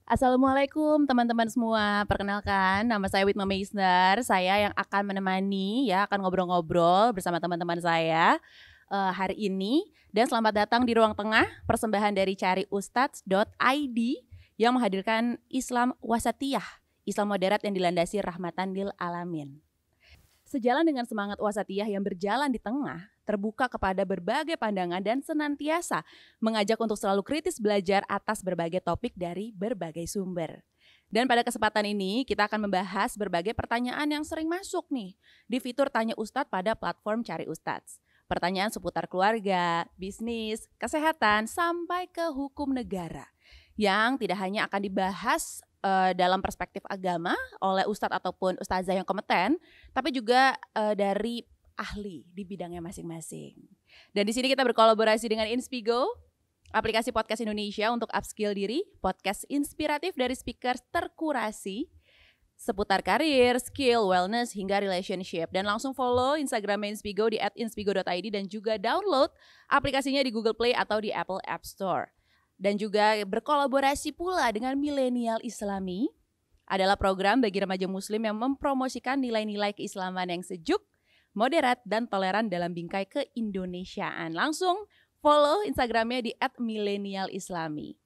Assalamualaikum teman-teman semua. Perkenalkan, nama saya Witma Meisner. Saya yang akan menemani akan ngobrol-ngobrol bersama teman-teman saya hari ini. Dan selamat datang di Ruang Tengah, persembahan dari cariustadz.id yang menghadirkan Islam wasatiyah, Islam moderat yang dilandasi rahmatan lil alamin. Sejalan dengan semangat wasatiyah yang berjalan di tengah, terbuka kepada berbagai pandangan dan senantiasa mengajak untuk selalu kritis belajar atas berbagai topik dari berbagai sumber. Dan pada kesempatan ini kita akan membahas berbagai pertanyaan yang sering masuk nih di fitur Tanya Ustadz pada platform Cari Ustadz. Pertanyaan seputar keluarga, bisnis, kesehatan, sampai ke hukum negara yang tidak hanya akan dibahas dalam perspektif agama oleh ustadz ataupun ustazah yang kompeten, tapi juga dari ahli di bidangnya masing-masing. Dan di sini kita berkolaborasi dengan Inspigo, aplikasi podcast Indonesia untuk upskill diri, podcast inspiratif dari speaker terkurasi seputar karir, skill, wellness, hingga relationship. Dan langsung follow Instagramnya Inspigo di @inspigo.id dan juga download aplikasinya di Google Play atau di Apple App Store. Dan juga berkolaborasi pula dengan Milenial Islami, adalah program bagi remaja muslim yang mempromosikan nilai-nilai keislaman yang sejuk, moderat, dan toleran dalam bingkai keindonesiaan. Langsung follow Instagramnya di @milenialislami.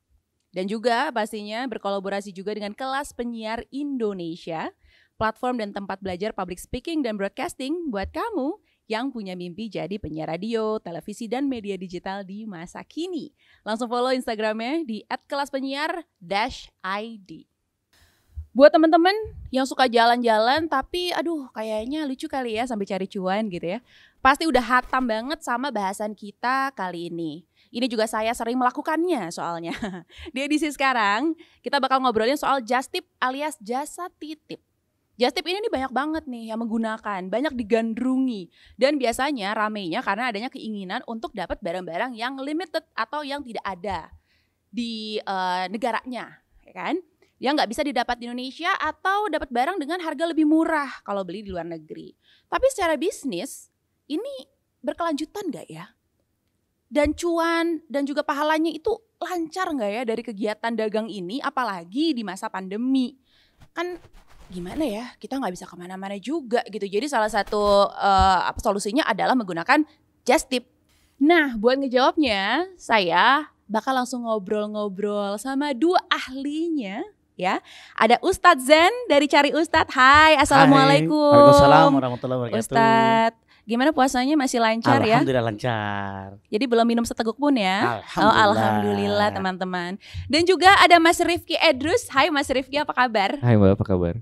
Dan juga pastinya berkolaborasi juga dengan Kelas Penyiar Indonesia, platform dan tempat belajar public speaking dan broadcasting buat kamu yang punya mimpi jadi penyiar radio, televisi, dan media digital di masa kini. Langsung follow Instagramnya di @kelaspenyiar-id. Buat teman-teman yang suka jalan-jalan tapi kayaknya lucu kali ya sambil cari cuan gitu ya, pasti udah hatam banget sama bahasan kita kali ini. Ini juga saya sering melakukannya soalnya. Di edisi sekarang kita bakal ngobrolin soal just tip alias jasa titip. Just tip ini banyak banget nih yang menggunakan, banyak digandrungi. Dan biasanya ramenya karena adanya keinginan untuk dapat barang-barang yang limited atau yang tidak ada di negaranya, ya kan? Yang nggak bisa didapat di Indonesia atau dapat barang dengan harga lebih murah kalau beli di luar negeri. Tapi secara bisnis, ini berkelanjutan nggak ya? Dan cuan dan juga pahalanya itu lancar nggak ya dari kegiatan dagang ini, apalagi di masa pandemi? Kan gimana ya, kita nggak bisa kemana-mana juga gitu. Jadi salah satu solusinya adalah menggunakan just tip. Nah, buat ngejawabnya, saya bakal langsung ngobrol-ngobrol sama dua ahlinya ya. Ada Ustadz Zen dari Cari Ustadz. Hai, assalamualaikum. Waalaikumsalam warahmatullahi wabarakatuh. Ustadz, gimana puasanya, masih lancar ya? Alhamdulillah lancar. Jadi belum minum seteguk pun ya? Alhamdulillah. Alhamdulillah teman-teman. Dan juga ada Mas Rifki Edrus. Hai Mas Rifki, apa kabar? Hai Mbak, apa kabar?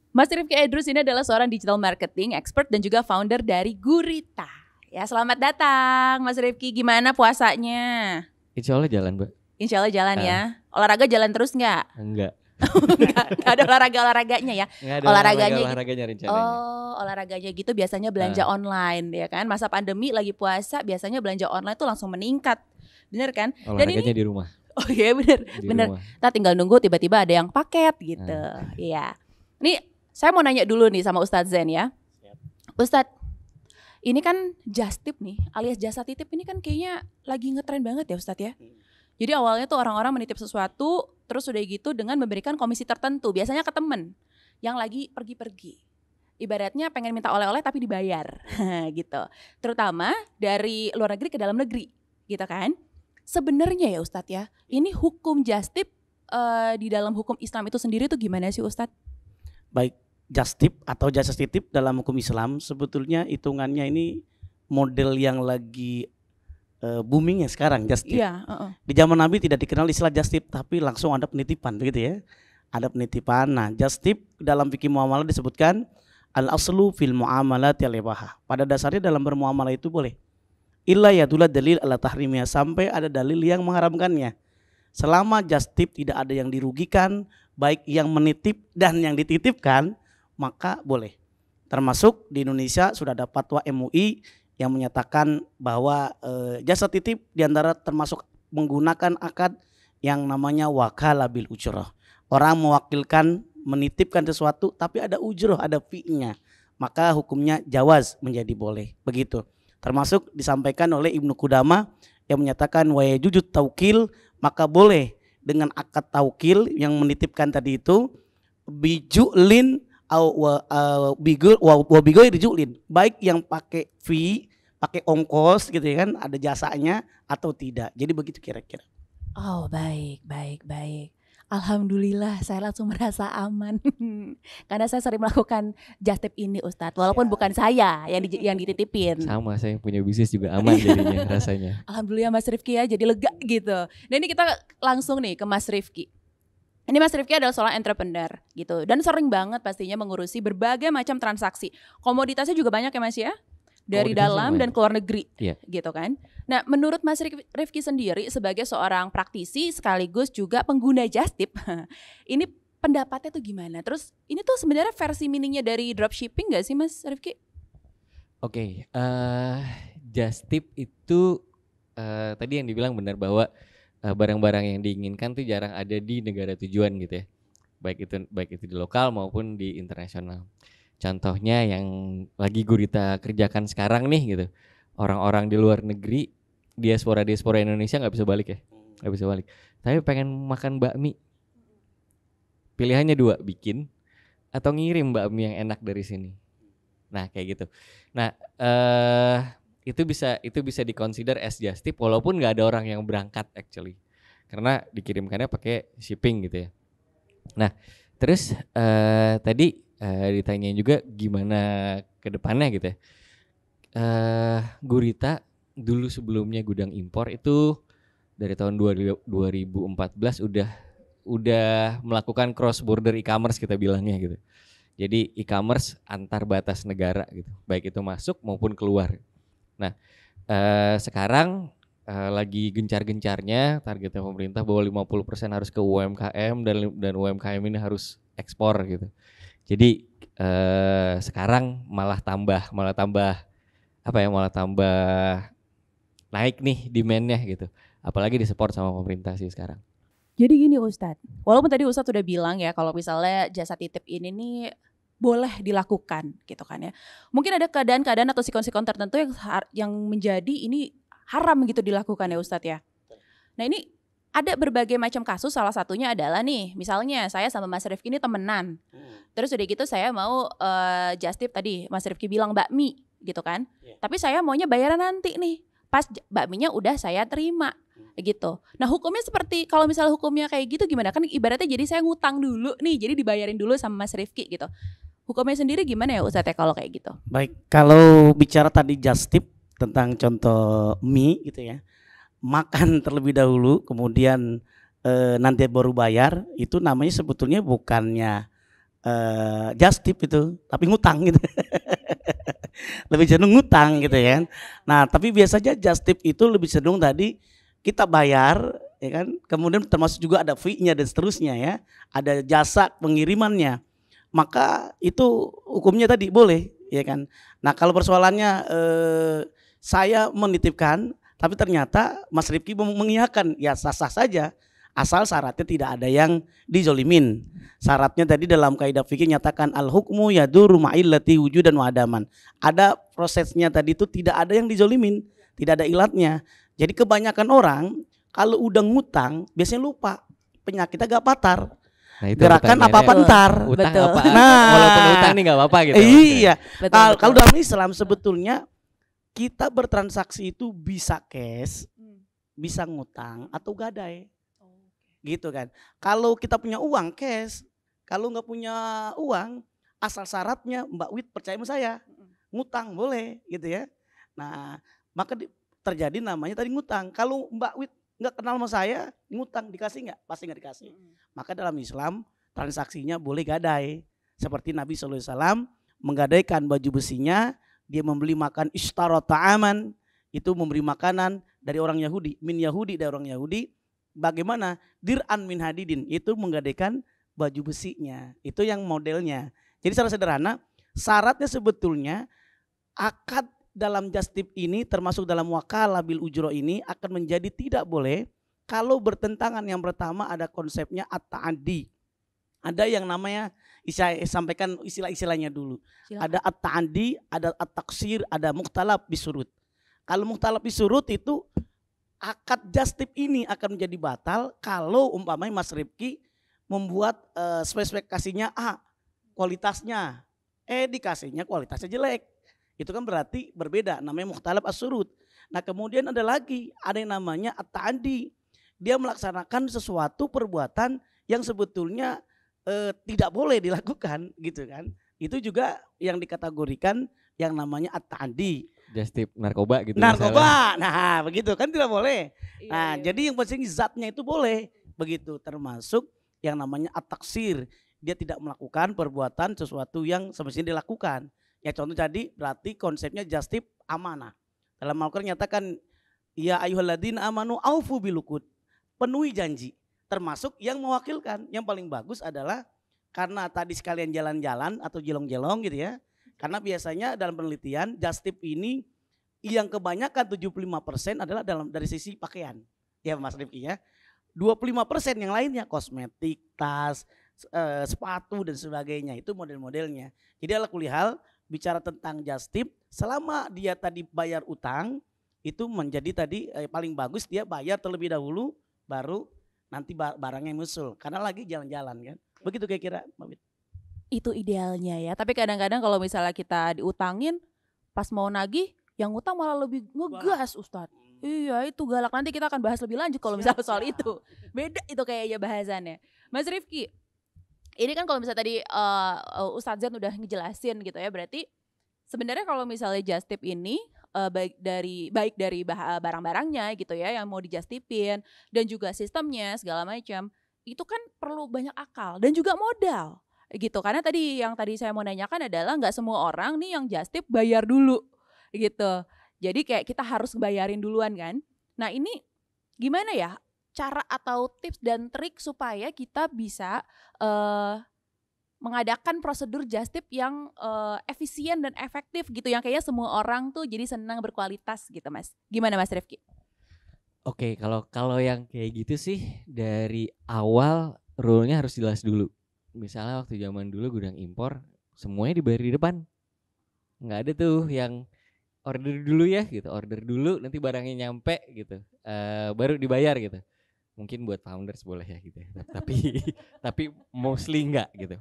Mas Rifki Edrus ini adalah seorang digital marketing expert dan juga founder dari Gurita. Ya, selamat datang Mas Rifki. Gimana puasanya? Insya Allah jalan Mbak. Insya Allah jalan ya. Olahraga jalan terus nggak? Enggak. Nggak ada olahraganya ya? Enggak ada olahraganya rencananya. Oh, olahraganya gitu biasanya belanja online ya kan? Masa pandemi lagi puasa biasanya belanja online tuh langsung meningkat. Bener kan? Olahraganya di rumah. Oh iya bener. Kita tinggal nunggu tiba-tiba ada yang paket gitu. Iya. Nih saya mau nanya dulu nih sama Ustadz Zen ya. Ustadz, ini kan just tip nih, alias jasa titip ini kan kayaknya lagi ngetren banget ya Ustadz ya. Jadi awalnya tuh orang-orang menitip sesuatu, terus udah gitu dengan memberikan komisi tertentu, biasanya ke temen yang lagi pergi-pergi. Ibaratnya pengen minta oleh-oleh tapi dibayar gitu. Terutama dari luar negeri ke dalam negeri gitu kan. Sebenarnya ya Ustadz ya, ini hukum just tip di dalam hukum Islam itu sendiri tuh gimana sih Ustadz? Baik, just tip atau jasa titip dalam hukum Islam sebetulnya hitungannya ini model yang lagi booming ya sekarang, just tip. Iya, Di zaman Nabi tidak dikenal istilah just tip, tapi langsung ada penitipan begitu ya. Ada penitipan. Nah, just tip dalam fikih muamalah disebutkan al-aslu fil muamalati al-ibahah. Pada dasarnya dalam bermuamalah itu boleh. Illa yadulla dalil ala tahrimnya, sampai ada dalil yang mengharamkannya. Selama just tip tidak ada yang dirugikan, baik yang menitip dan yang dititipkan, maka boleh. Termasuk di Indonesia sudah ada fatwa MUI yang menyatakan bahwa jasa titip diantara termasuk menggunakan akad yang namanya wakalah bil ujroh. Orang mewakilkan menitipkan sesuatu tapi ada ujroh, ada fee-nya. Maka hukumnya jawaz, menjadi boleh. Begitu. Termasuk disampaikan oleh Ibnu Qudamah yang menyatakan wa yajuzu taukil, maka boleh dengan akad taukil yang menitipkan tadi itu bijulin bigoy dijulin, baik yang pakai fee, pakai ongkos gitu ya kan, ada jasanya atau tidak. Jadi begitu kira-kira. Oh, baik. Alhamdulillah saya langsung merasa aman karena saya sering melakukan just tip ini Ustadz, walaupun bukan saya yang dititipin. Sama, saya punya bisnis juga aman jadinya rasanya. Alhamdulillah Mas Rifki ya, jadi lega gitu. Dan ini kita langsung nih ke Mas Rifki. Ini Mas Rifki adalah seorang entrepreneur gitu dan sering banget pastinya mengurusi berbagai macam transaksi. Komoditasnya juga banyak ya Mas ya? Dari dalam dan keluar negeri, gitu kan. Nah, menurut Mas Rifki sendiri sebagai seorang praktisi sekaligus juga pengguna just tip, ini pendapatnya tuh gimana? Terus ini tuh sebenarnya versi mininya dari dropshipping nggak sih Mas Rifki? Oke, just tip itu tadi yang dibilang benar bahwa barang-barang yang diinginkan tuh jarang ada di negara tujuan gitu ya. Baik itu di lokal maupun di internasional. Contohnya yang lagi Gurita kerjakan sekarang nih gitu. Orang-orang di luar negeri, diaspora Indonesia nggak bisa balik ya. Nggak bisa balik. Tapi pengen makan bakmi. Pilihannya 2, bikin atau ngirim bakmi yang enak dari sini. Nah, kayak gitu. Nah, itu bisa dikonsider as just tip walaupun nggak ada orang yang berangkat actually. Karena dikirimkannya pakai shipping gitu ya. Nah, terus tadi ditanyain juga gimana ke depannya gitu ya. Gurita dulu sebelumnya gudang impor itu dari tahun 2014 udah melakukan cross border e-commerce kita bilangnya gitu. Jadi e-commerce antar batas negara gitu, baik itu masuk maupun keluar. Nah, sekarang lagi gencar-gencarnya targetnya pemerintah bahwa 50% harus ke UMKM dan UMKM ini harus ekspor gitu. Jadi sekarang malah tambah naik nih demand-nya gitu. Apalagi disupport sama pemerintah sih sekarang. Jadi gini Ustadz, walaupun tadi Ustadz udah bilang ya kalau misalnya jasa titip ini nih boleh dilakukan gitu kan ya. Mungkin ada keadaan-keadaan atau sikon-sikon tertentu yang menjadi ini haram gitu dilakukan ya Ustadz ya. Nah ini ada berbagai macam kasus, salah satunya adalah nih misalnya saya sama Mas Rifki ini temenan. Terus udah gitu saya mau just tip tadi Mas Rifki bilang bakmi gitu kan. Tapi saya maunya bayaran nanti nih. Pas bakminya udah saya terima gitu. Nah hukumnya seperti kalau misalnya hukumnya kayak gitu gimana? Kan ibaratnya jadi saya ngutang dulu nih, jadi dibayarin dulu sama Mas Rifki gitu. Hukumnya sendiri gimana ya Ustadz ya kalau kayak gitu? Baik, kalau bicara tadi just tip tentang contoh mie gitu ya. Makan terlebih dahulu kemudian nanti baru bayar, itu namanya sebetulnya bukannya just tip itu, tapi ngutang gitu. Lebih cenderung ngutang gitu ya. Nah, tapi biasanya just tip itu lebih cenderung tadi kita bayar ya kan, kemudian termasuk juga ada fee-nya dan seterusnya ya, ada jasa pengirimannya. Maka itu hukumnya tadi boleh ya kan. Nah, kalau persoalannya saya menitipkan tapi ternyata Mas Rifki mengiyakan, ya sah-sah saja asal syaratnya tidak ada yang dizolimin. Syaratnya tadi dalam kaidah fikih nyatakan al hukmu yaduru ma'illati wujudan wa adaman. Ada prosesnya tadi itu tidak ada yang dizolimin, tidak ada ilatnya. Jadi kebanyakan orang kalau udah ngutang biasanya lupa, penyakitnya gak patar. Nah, itu gerakan apa-apa ntar. Utang Betul. apa? Nah, walaupun utang nih nggak apa-apa gitu. Iya. Betul. Kalau dalam Islam sebetulnya kita bertransaksi itu bisa cash, bisa ngutang atau gadai. Gitu kan. Kalau kita punya uang cash, kalau nggak punya uang, asal syaratnya Mbak Wit percaya sama saya, ngutang boleh gitu ya. Nah, maka terjadi namanya tadi ngutang. Kalau Mbak Wit nggak kenal sama saya, ngutang dikasih nggak? Pasti nggak dikasih. Maka dalam Islam transaksinya boleh gadai. Seperti Nabi SAW menggadaikan baju besinya, dia membeli makan ishtara ta'aman, itu memberi makanan dari orang Yahudi, min Yahudi dari orang Yahudi. Bagaimana? Dir'an min hadidin, itu menggadaikan baju besinya. Itu yang modelnya. Jadi secara sederhana, syaratnya sebetulnya akad dalam just tip ini termasuk dalam wakalah bil ujro ini akan menjadi tidak boleh kalau bertentangan. Yang pertama ada konsepnya at-ta'addi. Ada yang namanya, saya sampaikan istilah-istilahnya dulu. Silakan. Ada at-ta'addi, ada at-taksir, ada mukhtalaf bisurut. Kalau mukhtalaf bisurut itu akad just tip ini akan menjadi batal kalau umpamanya Mas Rifki membuat spesifikasinya A, kualitasnya, dikasihnya kualitasnya jelek. Itu kan berarti berbeda, namanya mukhtalaf as-surut. Nah kemudian ada lagi, ada yang namanya at-ta'addi. Dia melaksanakan sesuatu perbuatan yang sebetulnya tidak boleh dilakukan gitu kan. Itu juga yang dikategorikan yang namanya at-ta'addi. Just tip narkoba gitu. Narkoba, nah begitu kan tidak boleh. Iya, Nah iya. jadi yang penting zatnya itu boleh begitu, termasuk yang namanya at-taksir. Dia tidak melakukan perbuatan sesuatu yang semestinya dilakukan. Ya contoh tadi berarti konsepnya just tip amanah. Dalam Al-Quran nyatakan ya ayyuhalladzina amanu aufu bilukut, penuhi janji. Termasuk yang mewakilkan. Yang paling bagus adalah karena tadi sekalian jalan-jalan atau jelong-jelong gitu ya. Karena biasanya dalam penelitian just tip ini yang kebanyakan 75% adalah dari sisi pakaian. Ya Mas Rifki ya. 25% yang lainnya kosmetik, tas, sepatu dan sebagainya. Itu model-modelnya. Jadi ala kulihal bicara tentang just tip, selama dia tadi bayar utang, itu menjadi tadi paling bagus dia bayar terlebih dahulu, baru nanti barangnya muncul. Karena lagi jalan-jalan kan. Begitu kira-kira Mbak Wit. Itu idealnya ya. Tapi kadang-kadang kalau misalnya kita diutangin, pas mau nagih, yang utang malah lebih ngegas Ustadz. Iya itu galak, nanti kita akan bahas lebih lanjut kalau misalnya soal itu. Beda itu kayaknya bahasannya. Mas Rifki, ini kan kalau misalnya tadi Ustadz Zan udah ngejelasin gitu ya, berarti sebenarnya kalau misalnya just tip ini baik dari barang-barangnya gitu ya yang mau di just tipin dan juga sistemnya segala macam, itu kan perlu banyak akal dan juga modal gitu. Karena tadi saya mau nanyakan adalah nggak semua orang nih yang just tip bayar dulu gitu. Jadi kayak kita harus bayarin duluan kan. Nah ini gimana ya cara atau tips dan trik supaya kita bisa mengadakan prosedur just tip yang efisien dan efektif gitu, yang kayaknya semua orang tuh jadi senang, berkualitas gitu Mas. Gimana Mas Rifki? Oke, kalau yang kayak gitu sih dari awal rule-nya harus jelas dulu. Misalnya waktu zaman dulu gudang impor semuanya dibayar di depan. Nggak ada tuh yang order dulu ya gitu, order dulu nanti barangnya nyampe gitu, baru dibayar gitu. Mungkin buat founders boleh ya gitu ya. tapi mostly enggak gitu.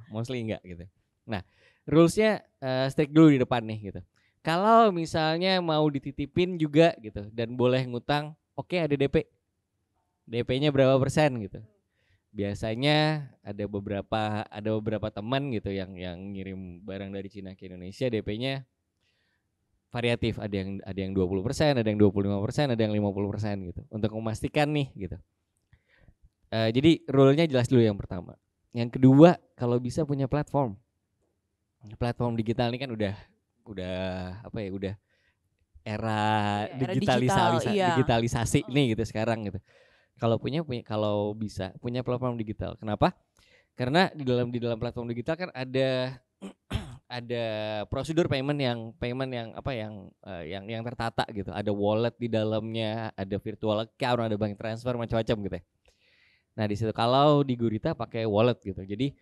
Nah, rulesnya strict dulu di depan nih gitu. Kalau misalnya mau dititipin juga gitu dan boleh ngutang, oke, ada DP. DP-nya berapa persen gitu. Biasanya ada beberapa teman gitu yang ngirim barang dari Cina ke Indonesia, DP-nya variatif, ada yang 20%, ada yang 25%, ada yang 50% gitu. Untuk memastikan nih gitu. Jadi rule-nya jelas dulu yang pertama. Yang kedua, kalau bisa punya platform. Platform digital ini kan udah era digitalisasi nih gitu sekarang gitu. Kalau bisa punya platform digital. Kenapa? Karena di dalam platform digital kan ada prosedur payment yang tertata gitu. Ada wallet di dalamnya, ada virtual account, ada bank transfer macam-macam gitu ya. Nah di situ kalau di Gurita pakai wallet gitu. Jadi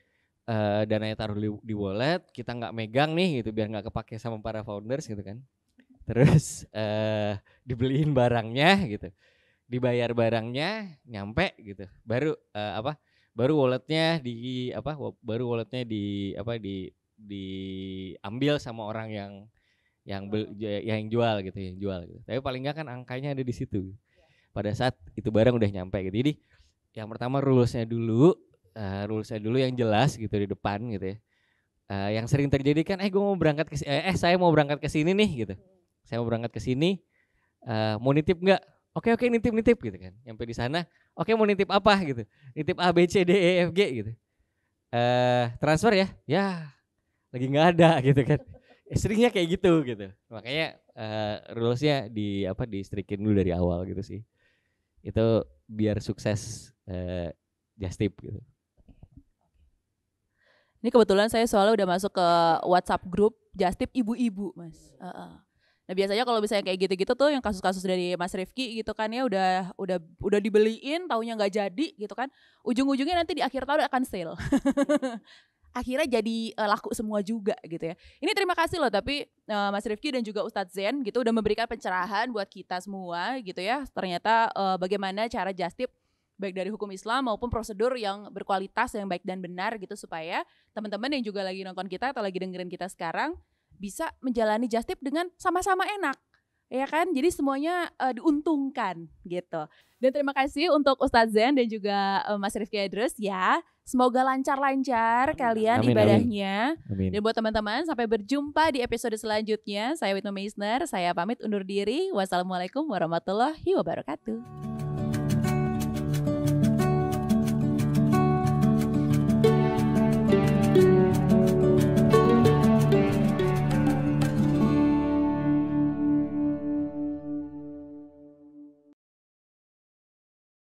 dananya taruh di wallet, kita nggak megang nih gitu biar nggak kepake sama para founders gitu kan. Terus dibeliin barangnya gitu, dibayar barangnya, nyampe gitu. Baru walletnya diambil sama orang yang jual gitu. Tapi paling nggak kan angkanya ada di situ pada saat itu barang udah nyampe gitu. Jadi yang pertama rulesnya dulu yang jelas gitu di depan gitu ya. Yang sering terjadi kan saya mau berangkat ke sini nih gitu. Saya mau berangkat ke sini, mau nitip nggak? Oke nitip gitu kan. Sampai di sana, oke mau nitip apa gitu? Nitip A B C D E F G gitu. Transfer ya? Ya lagi nggak ada gitu kan. Seringnya kayak gitu. Makanya rulesnya distrikin dulu dari awal gitu sih. Itu biar sukses just tip gitu. Ini kebetulan saya soalnya udah masuk ke WhatsApp grup just tip ibu-ibu Mas. Nah biasanya kalau misalnya kayak gitu-gitu tuh yang kasus-kasus dari Mas Rifki gitu kan ya udah dibeliin, taunya nggak jadi gitu kan, ujung-ujungnya nanti di akhir tahun akan sale. akhirnya jadi laku semua juga gitu ya. Ini terima kasih loh tapi Mas Rifki dan juga Ustadz Zen gitu udah memberikan pencerahan buat kita semua gitu ya. Ternyata bagaimana cara just tip baik dari hukum Islam maupun prosedur yang berkualitas, yang baik dan benar gitu supaya teman-teman yang juga lagi nonton kita atau lagi dengerin kita sekarang bisa menjalani just tip dengan sama-sama enak. Ya kan, jadi semuanya diuntungkan gitu. Dan terima kasih untuk Ustadz Zen dan juga Mas Rifki Idrus ya. Semoga lancar-lancar kalian Amin, ibadahnya. Amin. Dan buat teman-teman, sampai berjumpa di episode selanjutnya. Saya Witma Meisner, saya pamit undur diri. Wassalamualaikum warahmatullahi wabarakatuh.